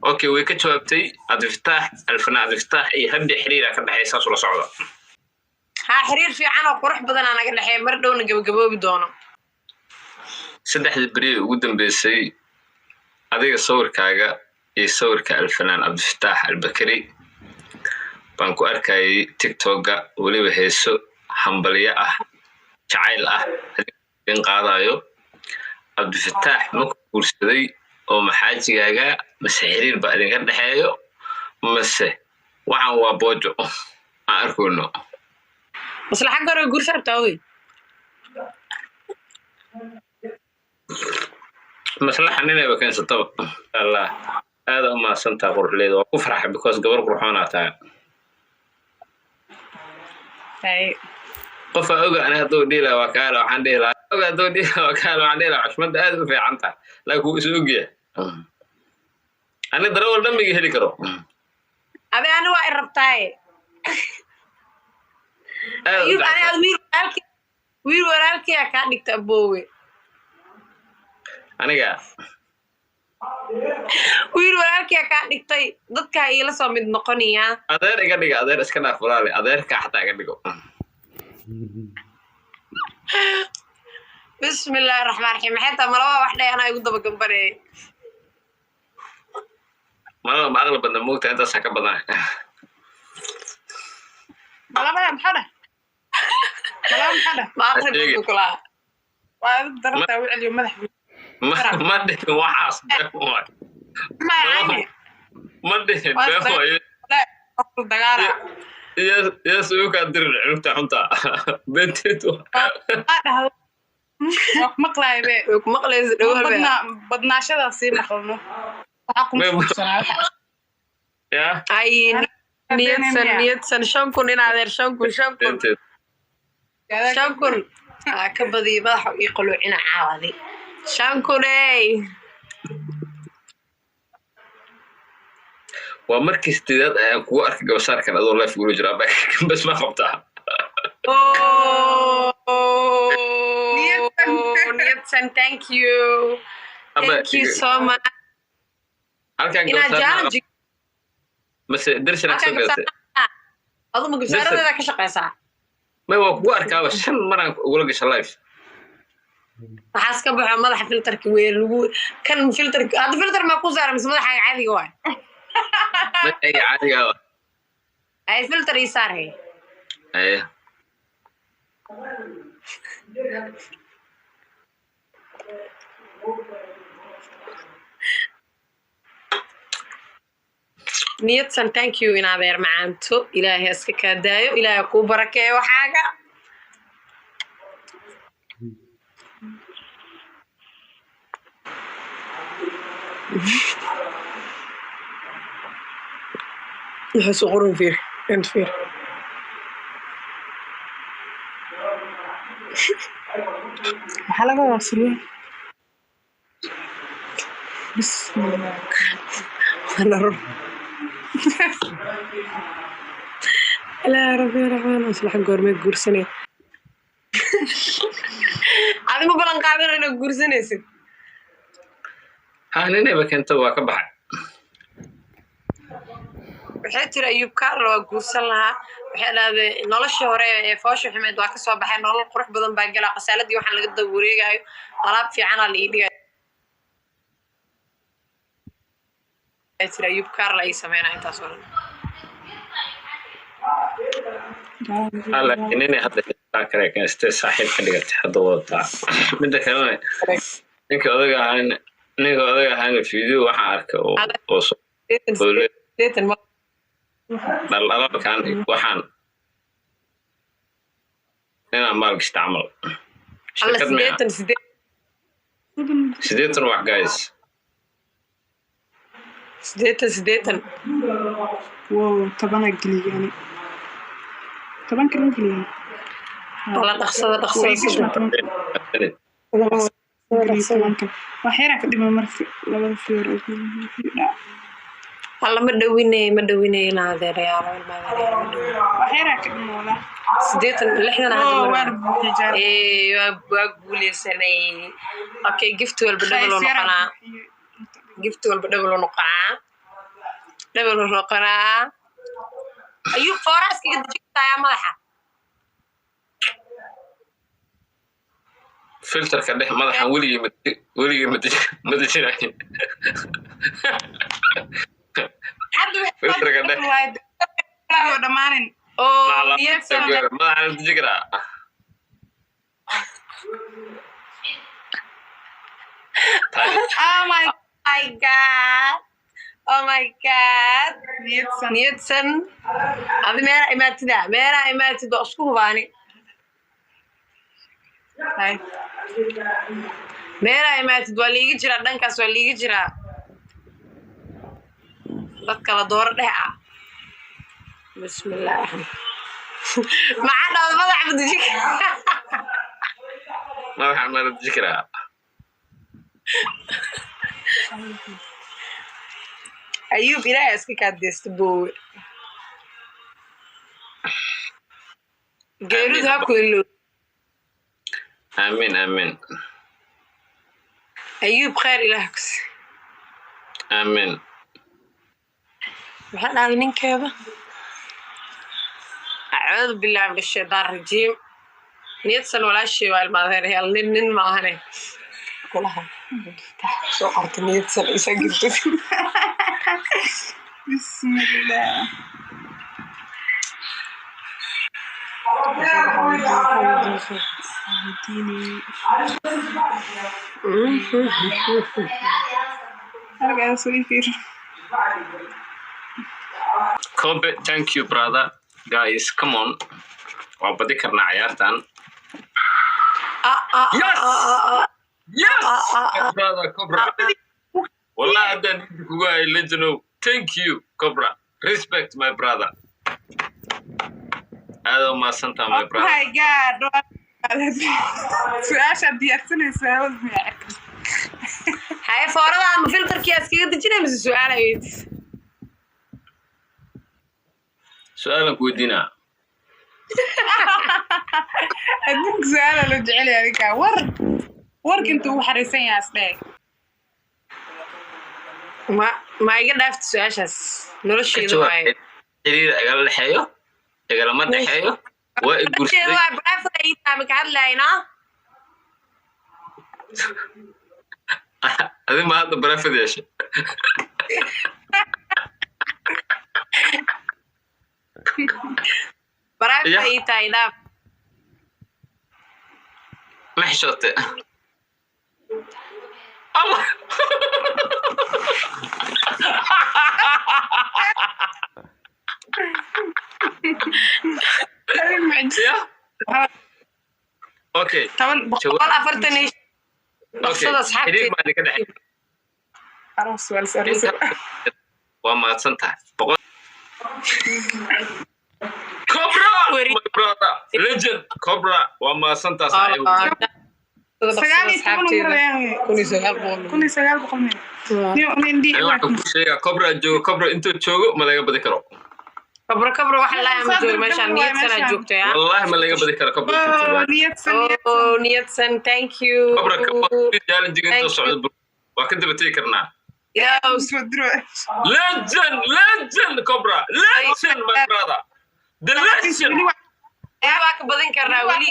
اوكي way ka jawaabtay Abdifataax alfanaan Abdifataax iyo habdi xiriir ka dhaxaysa soo socda ha xiriir fiican oo qurux badan anaga dhaxay mar dhowna gabagaboobi doono saddexdii bari ugu dambeysay adiga sawirkaaga iyo sawirka alfanaan Abdifataax albakari baan ku arkay TikTok-ga waliba heeso hambaliya ah jacayl ah in qaadayo Abdifataax ma ku guursaday oo maxaajigaaga masxiriir ba idin ka dhaxeeyo mase waxaan waa boojo aan arkoono maslaxa garo guursartaa way maslaxa ninay ba keensato Allah aad u maasanta qurxleedo waa ku faraxay because gabar qurxoon ah taa ay qof oga ana hadoo dhila waa kaala waxaan dhila oga hadoo dhila waa kaala waxaan dhila cusmada aad u fiican tahay laakiin isu ogiya ana darawal dhammiga heli karo ade ana waa irabtaay ayuu ana wiil walaalkii ka dhigta boowe aniga wiil walaalkii ka dhigtay dadka ay la soo mid noqonaya adeer iga dhiga adeer iska dhaaf walaal adeer ka xataa iga dhigo bismillaahir rahmaanir rahiim xataa malaba wax dhay ana igu daba gambarey malaba aqal badan moogta inta saka badan malaba maxada ma aqrib kula waa darta wicil madax ما ادري وحاس ما يعني ما ادري لا اقول دغارا يا سوق ادري عرفت حنتا بنتيتو هذا مقلاي بي مقلاي بدناشدا سي مقلنو يا اي نيت سن شانكون ان هذا شانكون كبدي مدح يقولوا عنا عاودي شانكوني ومركي استداد ayaan ku arkay gabasharkan adoo live ugu jira bas ma qabtaa Niyadsan thank you so much halkan gabasharka mas dirshana soo gashay adu ma gabasharada ka shaqeysaa ma waa ku arkaa shan maran ugu gashay live waxaas ka baxo madaxa filterka weyn lagu kan filterka hada filter ma ku saaran madaxa caadiga waa ay caadiga ay filter ii saaray ay niyadsan thank you in adeer macaanto ilaahay iska kaadaayo ilaahay ku barakeeyo waxaaga يحسوا غرور فيه انت فيه حلقة واصلين بسم الله انا رب لا ربي رحمن اصلح قرمي قرسني هذا ما بلان قاعدين انا قرسنيسد ها نيني بكنتو waa ka baxay waxay tiri ayub kaarlo waa guursan lahaa waxay dhaaday nolosha hore ee foosho xumeed waa ka soo baxay nolol qurux badan baa galaa qasaaladii waxaan laga dab wareegayo alaab fiican la ii dhigay ay tiri ayub kaarlo ay sameeyay intaas oo alla inay hadda kare kan istay saaxiib ka dhigtay hadda wada midda kale ninka odaga ahaan video waxaan arkay oo soo dhalaalkan waxaan inaan maal isticmaal sideetan wax guys sideetan wow طبعا قليل طبعا كلام قليل والله دخسه waxyara ka dhima markii laba fiir alla ma dhawinay naadeerayaal waxyara ka dhima wala 60 waa guuleysanay okay gift walba double noqonaa دبل الرقنا أيوب فراس كده جبت يا ملحة فلتر كده مدحان ولي مدجين حد فلتر كده وايد لا دمانين أوه يسمع مدحان تجرا oh my god oh my god Niyadsan. niyadsan adi meera imaatid waa isku hubaani Hay. meera imaatid waa liigi jiraa dhankaas waa liigi jiraa dad kala dooro dhex ah bismillah maxaa dhawda madax badijik madaxa madax jikra ayuub ilaahay iska kaadeysta boowe geeridu ha ku ilo amiin ayuub khayr ilaah kusi amiin maxaa dhahday ninkeeda acuudu billahi min ashaytaan rajiim niyadsan walaashey waa ilmaadeen nin maahane kulaha soo qorta niyadsan isa girto Bismillah. Halkaas way fiir. Kobe, thank you brother guys, come on waa badi karnaa ciyaartan yes brother Cobra wallahi haddaan kugu hay legend thank you Cobra, respect my brother aad u mahadsantahay my Oh brother my god. Su'aasha diyaarsanaysa hawad miyaa. haye foorada ama filterkii iskaga dejinay mise su'aal ayd su'aalan ku weydiinaa Adinku su'aala loo jecel yahay ninka. Warka intuu u xariisan yahay asdee. ma iga dhaafta su'aashaas nolosheeda waaye xiriir igala dhexeeyo igalama dhexeeyo waa i guursaday waa brafda aytaa maka hadlaynaa adi ma hadda barafad yeeshe brafda aytaa idhaaf ma xishoote allah ya okay boqol afartan iyo nafsada xiriir asxaabteeda baa idinka dhexe Aroos wal saris. waa mahadsan tahay Cobra my brother legend Cobra waa mahadsan tahay saaxiib Sagaal iyo toban ugu reeyay. kun iyo sagaal boqol 1900. Nin di waxaan ku sheegaa Cobra joogo Cobra intuu joogo ma laga badi karo kabra waxa la ama joog meeshaan niyad sana joogtay ah wallahi ma laga badi karo Cobra intuu joogo Niyadsan. oh niyadsan thank you Cobra challenge intuu socdo waa ka daba tegi karnaa Yo, Sodro. legend Cobra legend my brother the legend waa ka badin karnaa weli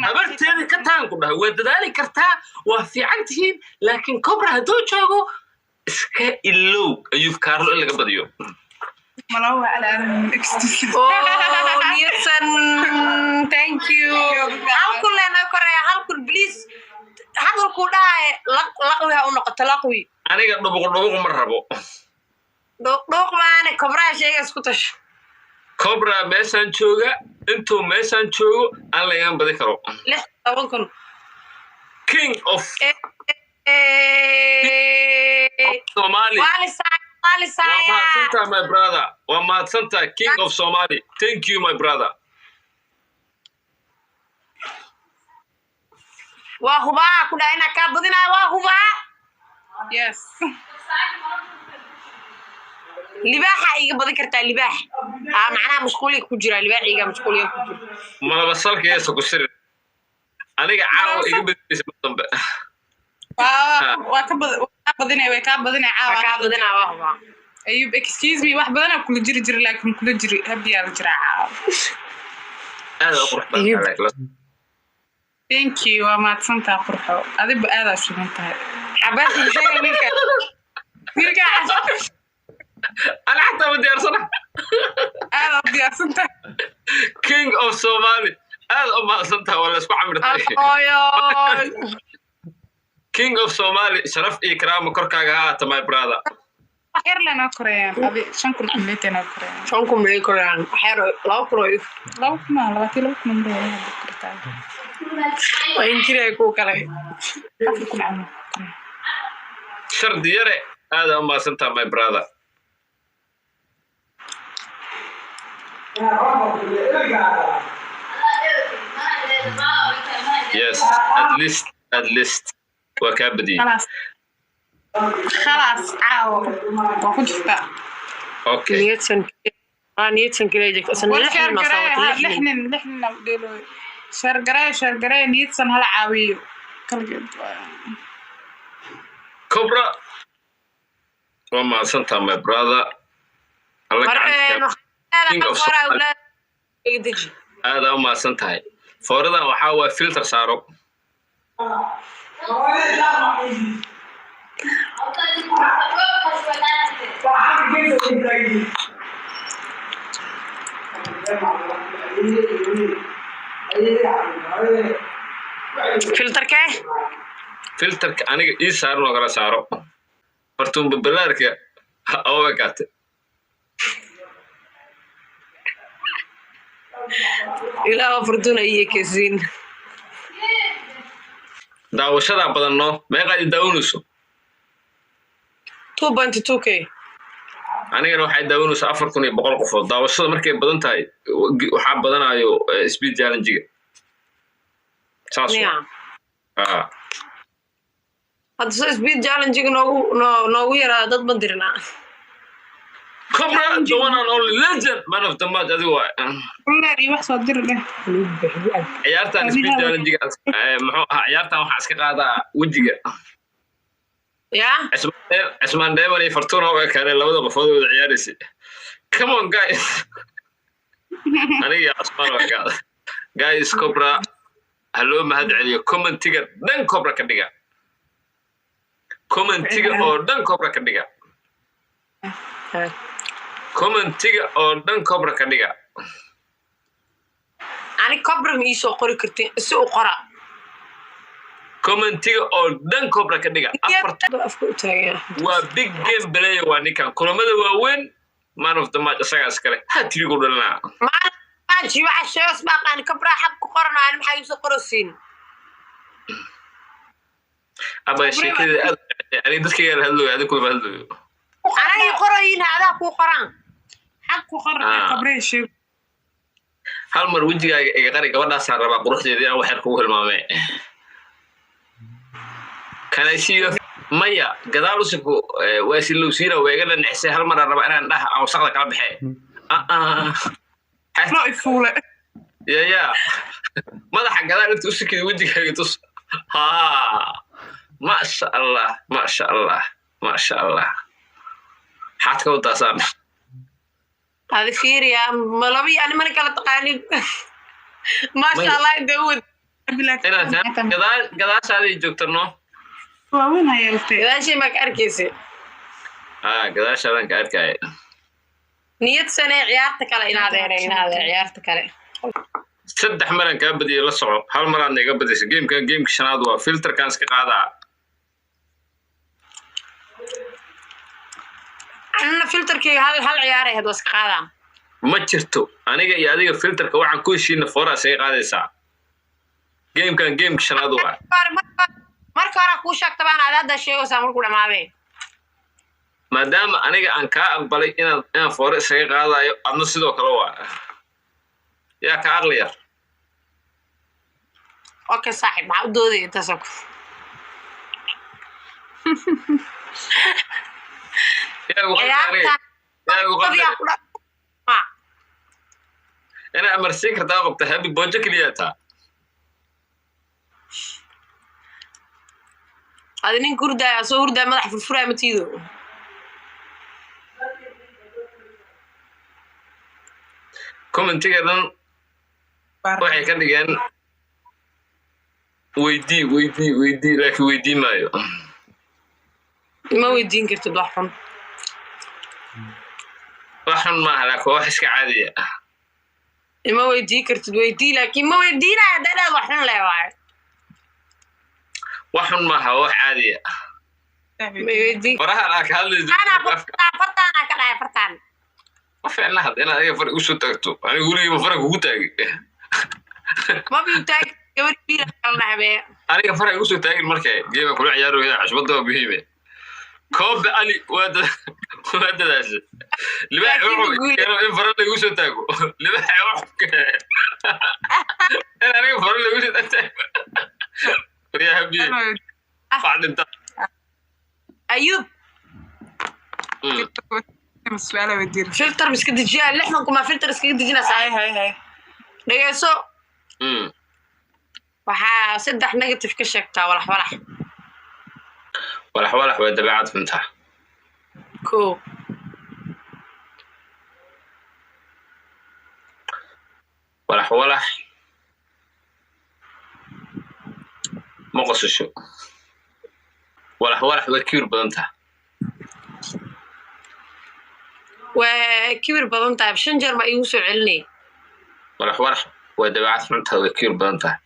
habarteeda ka taan ku dhahay waa dadaali kartaa waa fiican tihiin laakiin Cobra hadduu joogo iska ilow ayuu Carlo in laga badiyo Malawa ala ecstasy. oh niyadsan thank you halkun leena korea halkun please hadalku dhahay laqwi ha u noqoto laqwi aniga dhubuq ma rabo dhuuq maane kabra sheega isku tasho Cobra meeshaan jooga intuu meeshaan joogo aan laga badi karo 16 king of Somali wali saya my brother waa mahadsantahay king of Somali thank you my brother waa hubaa ku dhaayna ka badinaa waa hubaa Yes. libaaxa iga badin kartaa libaax macnaha mashquuliga ku jira libaaxiga mashquuliga ku jira malaba salkiisa ku sir aniga caawa iga badisay dambe Waa ka badinay way ka badinay caawa. ka badinaa waa hubaa ayub excuse me wax badan kula jiri laakiin kula jiri habiyaa la jiraa aad u qurux badan thank you waa maadsantaa qurxo adiba aad aad sugan tahay xabad sheegay ninka أنا حتى بدي أرسله aad aad diyaarsanta King of Somali هذا ما أصلتها ولا اسمه عمرو King of Somali شرف إكرام كركاجا my brother xeer lana korayaan abi 5 kun leetana korayaan 5 kun may korayaan xeer loo koroy loo kuma 22 kun waa in jiray ku kale شرط يرى هذا ما أصلتها my brother Yes, at least وكابدي خلاص عاو وكنت اوكي نيتسن كريجك اصلا لحن ديلو شرقراي نيتسن هلا عاويو كبرى وما سنتا my brother هذا ما سنتهاي فوردا waxaa waa filter saaro filterka aniga ii saarno kala saaro fartuun babalaarka oo waqti ilaa furduna iyo kasiin daawashada badan no meeqa daawunayso 2.2k anigana waxay daawunayso 4100 qof daawashada markay badan tahay waxa badanayo speed challenge-ga saas hadda speed challenge-ga noogu yaraa dad bandirna Cobra, the one and only legend, man of the match, as well. عيارتها speed challenge عيارتها وحاسك هذا وجهك يا اسمان دايما يفرطونا وكان لو ده قفوض عيارسي come on guys أنا يا اسمان وكذا guys Cobra هلو ما هاد عليه comment تيجر دن Cobra كديجا comment تيجر أو دن Cobra كديجا commentiga oo dhan Cobra ka dhiga ani Cobra ma soo qori kartiin si u qora commentiga oo dhan Cobra ka dhiga waa big game player waa ninkan kulamada waaweyn man of the match asaga iskale ha tirigo dhalna ma ji waxa shees ma qaan Cobra xaq ku qornaa maxay soo qorosiin aba sheekada ani dadka yar hadlo adigu ku hadlo ana qoroyin hada ku qoran حق قرر كبريشي هل مر وجهك إيجا قري قبضنا سعر ربع قروح جديد أو حركة وهل مامي كان يصير مايا قدالو سكو واسيلو سيرا ويقدر نحسي هل مر ربع أنا نده أو سقط كلام بحي لا يفولة يا ماذا حق قدالو تسكي وجهك تص ما شاء الله ما شاء الله ما شاء الله حاتك وتصان هذا فيريا ملابي أنا من كلا تقاني ما شاء الله داود قداش هذه جوكترنو وين هاي الفي قداش ما كأركيسي قداش هذا كأركاي نية سنة عيارتك على إن هذا عيارتك على سدح مرن كابدي لا صعب هل مرن كابدي جيم كان جيم كشناد وفلتر كان سك قادا أنا فلتركي هل عياري هذا وسك قادا ما جرتو أنا جاي هذا فلتر كوعن كل شيء نفورة سي قادا ساعة جيم كان جيم كشناد marka hore ku sheeg tabaan aad sheego saamul ku dhamaadeen maadaama aniga aan ka aqbalay inaan foore isaga qaadayo adna sidoo kale waa yaa ka aqliya okay saaxib ma u dooday inta soo أنا أمرسيك رتاقب تهبي بوجه كلياتها هذا نين كوردا صور دا مدح في الفرع متيدو commentigadan waxay ka dhigeen weydii laakiin weydii maayo ma weydiin kartid wax xun maaha laakiin wax iska caadiya ma weydiin kartid weydii laakiin ma weydiinaya dadaad wax xun leewaay wax xun maaha wax caadiya ma weydiin faraha aa ka hadlayso fartaana ka dhahay fartaan ma fiicna had inaad adiga far igu soo taagto aniga weligeyba fara kugu taagay ma bii taag gabar biila kalna habee aniga fara igu soo taagin markay geema kula ciyaarooya cashbada waa muhiime koobe ali waa dadaasha libaax in fara lagu soo taago libaax in aniga fara lagu soo taago ya habiye facdinta ayub مسؤالة ودير فلتر بس كده جاء اللي احنا كنا فلتر بس كده جينا صحيح هاي dhageyso waxaa saddex negative ka sheegtaa walax waa dabeecad xunta ko walax ma qosasho walax waa kibir badan tahay waa kibir badan tahay 5 jeer ma igu soo celinay walax waa dabeecad xunta waa kibir badan tahay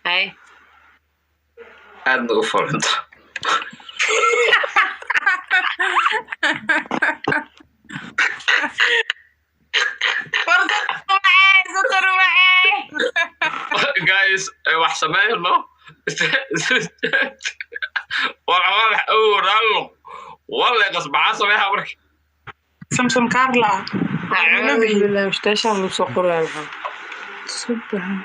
hay aad u furanta guys wax sameeyno walax awralo wala qasbaca sameeha markii سمسم كارلا أعوذ بالله مش تشعر بسوق قرآن سبحان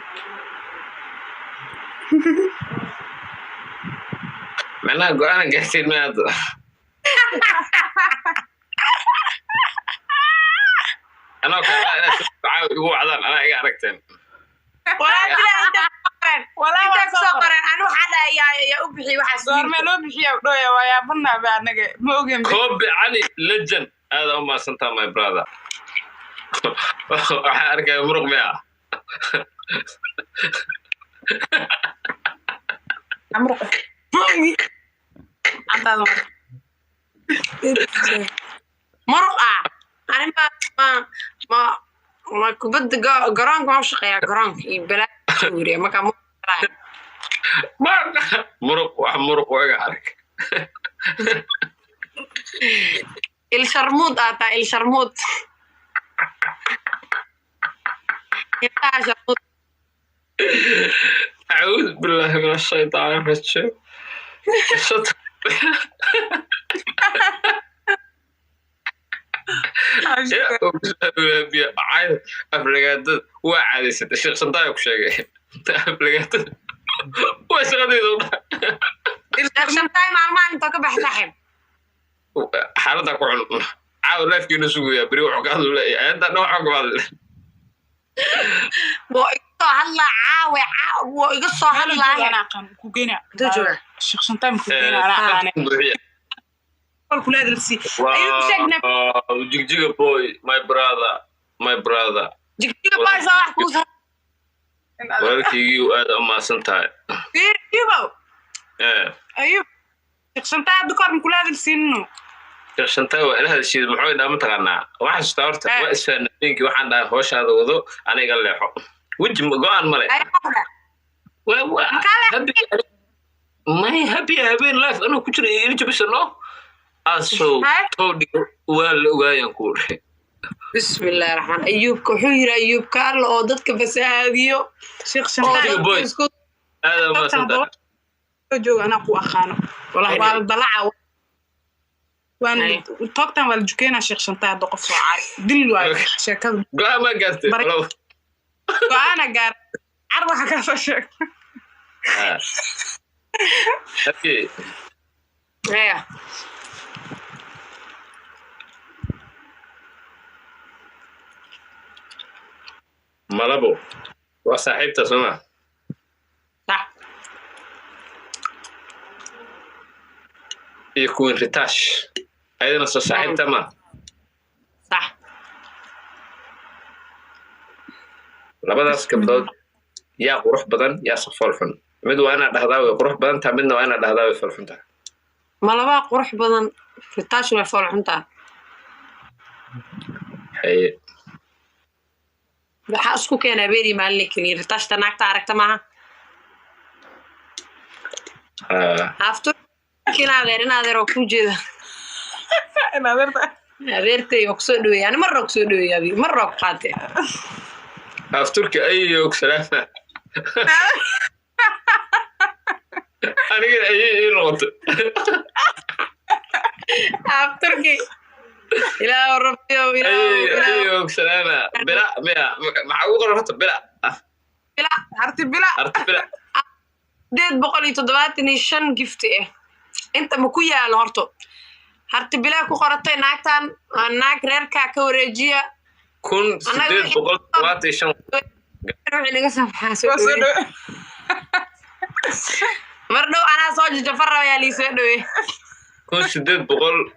معناها قرآن قاعدين ما هذا أنا كان هو عذاب أنا إيه عرفتين ولا أنت سوقرن أنا حدا يا أبحي وحسب صار ما لو بحي ودويا ويا بنا بعدنا موجم كوب علي لجن هذا ما سنتا ماي براذر أرجع مرق معه عمرك عطاهم مرقة أنا ما كبد جرانك ما وشقيا جرانك بلا سوريا ما كان مرق ويقعك الشرموط آتا الشرموط أعوذ بالله من الشيطان الرجيم عايز أفلقات وعادي الشيخ صندايق شيء أفلقات وشغلي ذولا شمتاي مع أنت كبح سحب حالتك وعن عاود لا يفكر نسوي بري وعقاد ولا أنت نوع عقاد هلا عاوي يقصوا هلا أنا قام كوجينا تجوا الشيخ شنطاي كوجينا أنا كل هذا السي أيوب شجنا جيجا بوي my brother جيجا باي صح كوزها ولكي وهذا ما سنتاي أيوب أيوب الشيخ شنطاي دكار من كل هذا السنو شنطاي وإله هذا الشيء محاول دام تقنع واحد استعرت واسفل نبيك واحد ده هوش هذا وضو أنا قال له حق وجه مقان ملأ ما هبي هبين لايف أنا كنت يجي بس إنه أصو تودي وين كور بسم الله الرحمن أيوب كحير أيوب كارل أو ضدك بس هذيو شيخ شنطاي هذا ما سنتاي جو أنا قو أخانه والله والضلع وأنا طاقتنا والجوكينا شيخ شنطاي دقف صعاري دلوا شكل لا ما قلت وأنا قال عروة كذا شك أوكي إيه ملابو وصاحبته سمع صح يكون ريتاش أيضا صاحبته ما صح labadaas gabdhood yaa qurux badan yaa safool xun mid waa inaad dhahdaa way qurux badan tahay midna waa inaad dhahdaa way fool xun tahay ma labaa qurux badan ritaash way fool xun tahay haye waxaa isku keenaa beeri maalin keliya ritaashta naagta aragta maaha afturkiina adeer oo ku jeeda adeertay oo kusoo dhaweeya ani marra kusoo dhaweeya adiga marra ku qaatee afturki ayo salaama aniga ayay noqoto afturki ilaa rabbiyo ayo salaama bila maxaa ugu qoran horta bila harti bila 875 gift inta ma ku yaalo horto harti bila ku qoratay naagtan naag reerka ka wareejiya 1875 inaga safaxaso mar dhow anaa soo jajafar rabaa yaa lii soo dhaweey 1800